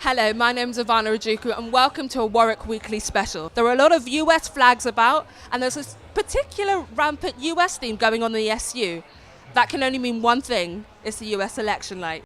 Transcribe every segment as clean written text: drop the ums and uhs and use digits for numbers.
Hello, my name's Ivana Rajuku and welcome to a Warwick Weekly special. There are a lot of US flags about and there's this particular rampant US theme going on in the SU. That can only mean one thing, it's the US election night.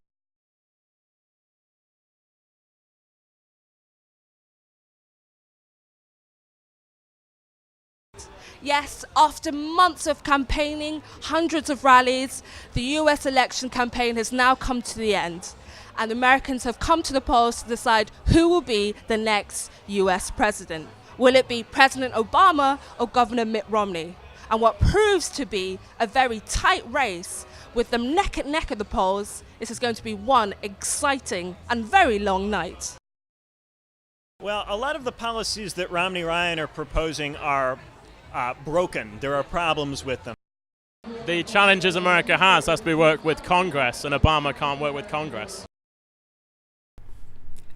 Yes, after months of campaigning, hundreds of rallies, the US election campaign has now come to the end. And Americans have come to the polls to decide who will be the next US president. Will it be President Obama or Governor Mitt Romney? And what proves to be a very tight race with them neck and neck at the polls, this is going to be one exciting and very long night. Well, a lot of the policies that Romney Ryan are proposing are broken. There are problems with them. The challenges America has to be work with Congress, and Obama can't work with Congress.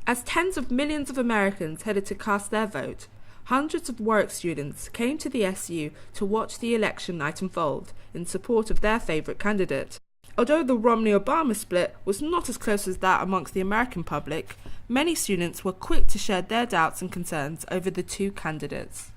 As tens of millions of Americans headed to cast their vote, hundreds of Warwick students came to the SU to watch the election night unfold in support of their favourite candidate. Although the Romney-Obama split was not as close as that amongst the American public, many students were quick to share their doubts and concerns over the two candidates.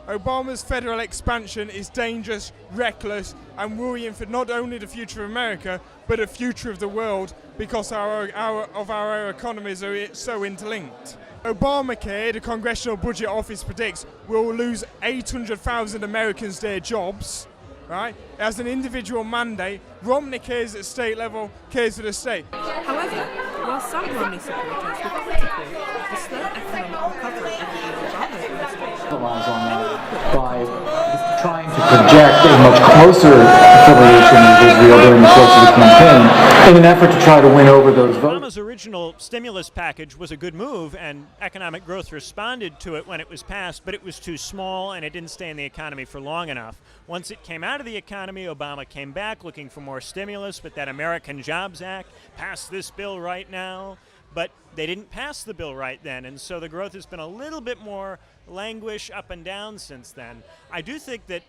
Obama's federal expansion is dangerous, reckless, and worrying for not only the future of America, but the future of the world, because our economies are so interlinked. Obamacare, the Congressional Budget Office predicts, will lose 800,000 Americans their jobs. Right? As an individual mandate, Romney cares at state level, cares for the state. However, while some Romney supporters were critical of the slow economic recovery under the Obama administration, by trying to project a much closer affiliation with Israel during the course of the campaign in an effort to try to win over those votes. Obama's original stimulus package was a good move, and economic growth responded to it when it was passed, but it was too small and it didn't stay in the economy for long enough. Once it came out of the economy, Obama came back looking for more stimulus, but that American Jobs Act passed this bill right now. But they didn't pass the bill right then, and so the growth has been a little bit more languish up and down since then. I do think that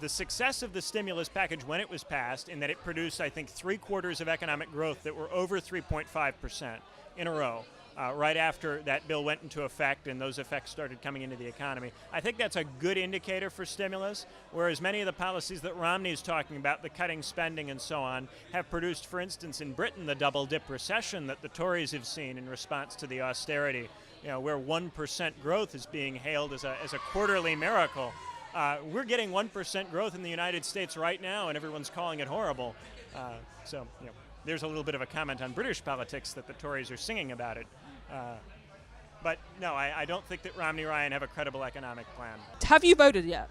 the success of the stimulus package when it was passed, in that it produced, I think, 3/4 of economic growth that were over 3.5% in a row, right after that bill went into effect and those effects started coming into the economy. I think that's a good indicator for stimulus, whereas many of the policies that Romney is talking about, the cutting spending and so on, have produced, for instance, in Britain, the double-dip recession that the Tories have seen in response to the austerity, where 1% growth is being hailed as a quarterly miracle. We're getting 1% growth in the United States right now, and everyone's calling it horrible. So there's a little bit of a comment on British politics that the Tories are singing about it. But no, I don't think that Romney Ryan have a credible economic plan. have you voted yet?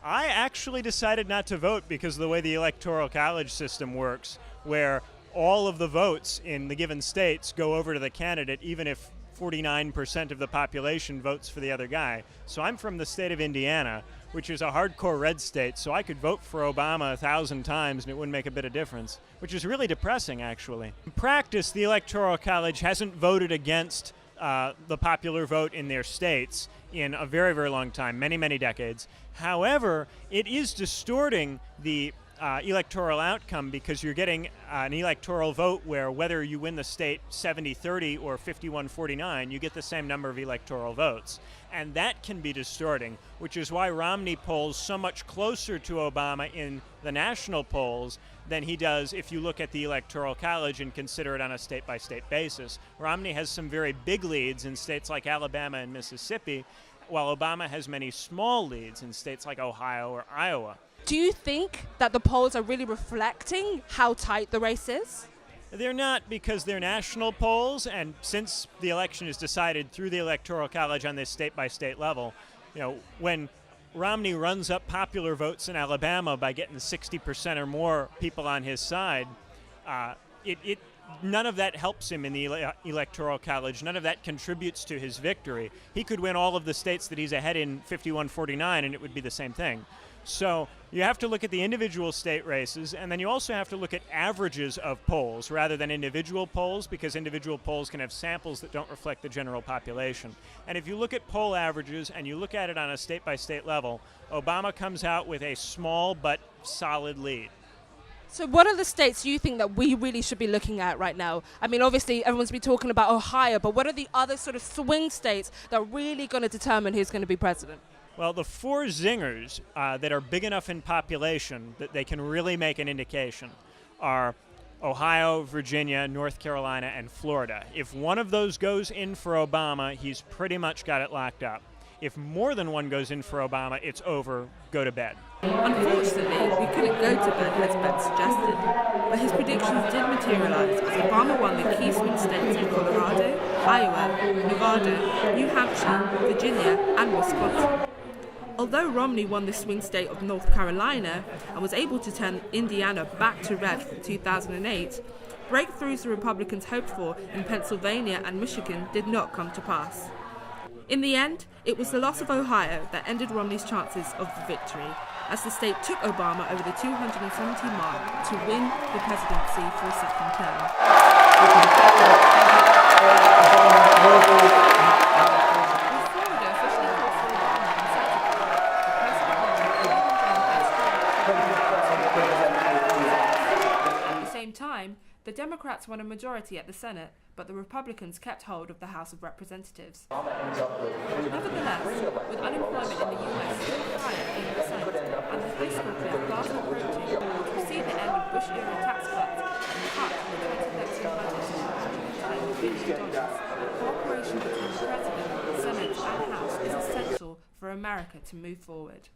I actually decided not to vote because of the way the Electoral College system works, where all of the votes in the given states go over to the candidate, even if 49% of the population votes for the other guy. So I'm from the state of Indiana, which is a hardcore red state, so I could vote for Obama 1,000 times and it wouldn't make a bit of difference, which is really depressing, actually. In practice, the Electoral College hasn't voted against the popular vote in their states in a very, very long time, many, many decades. However, it is distorting the electoral outcome, because you're getting an electoral vote where whether you win the state 70-30 or 51-49, you get the same number of electoral votes. And that can be distorting, which is why Romney polls so much closer to Obama in the national polls than he does if you look at the Electoral College and consider it on a state-by-state basis. Romney has some very big leads in states like Alabama and Mississippi, while Obama has many small leads in states like Ohio or Iowa. Do you think that the polls are really reflecting how tight the race is? They're not, because they're national polls, and since the election is decided through the Electoral College on this state-by-state level, when Romney runs up popular votes in Alabama by getting 60% or more people on his side, none of that helps him in the Electoral College. None of that contributes to his victory. He could win all of the states that he's ahead in 51-49, and it would be the same thing. So you have to look at the individual state races, and then you also have to look at averages of polls rather than individual polls, because individual polls can have samples that don't reflect the general population. And if you look at poll averages and you look at it on a state-by-state level, Obama comes out with a small but solid lead. So what are the states you think that we really should be looking at right now? I mean, obviously, everyone's been talking about Ohio, but what are the other sort of swing states that are really going to determine who's going to be president? Well, the four zingers that are big enough in population that they can really make an indication are Ohio, Virginia, North Carolina, and Florida. If one of those goes in for Obama, he's pretty much got it locked up. If more than one goes in for Obama, it's over. Go to bed. Unfortunately, we couldn't go to bed as Ben suggested, but his predictions did materialise as Obama won the key swing states of Colorado, Iowa, Nevada, New Hampshire, Virginia, and Wisconsin. Although Romney won the swing state of North Carolina and was able to turn Indiana back to red from 2008, breakthroughs the Republicans hoped for in Pennsylvania and Michigan did not come to pass. In the end, it was the loss of Ohio that ended Romney's chances of the victory, as the state took Obama over the 270 mark to win the presidency for a second At the same time, the Democrats won a majority at the Senate, but the Republicans kept hold of the House of Representatives. Nevertheless, with unemployment in the US still high at 8% and the fiscal cliff fast approaching, to see the end of Bush-era tax cuts and cut in the 2013 budget to $110 billion, cooperation between the President, Senate and House is essential for America to move forward.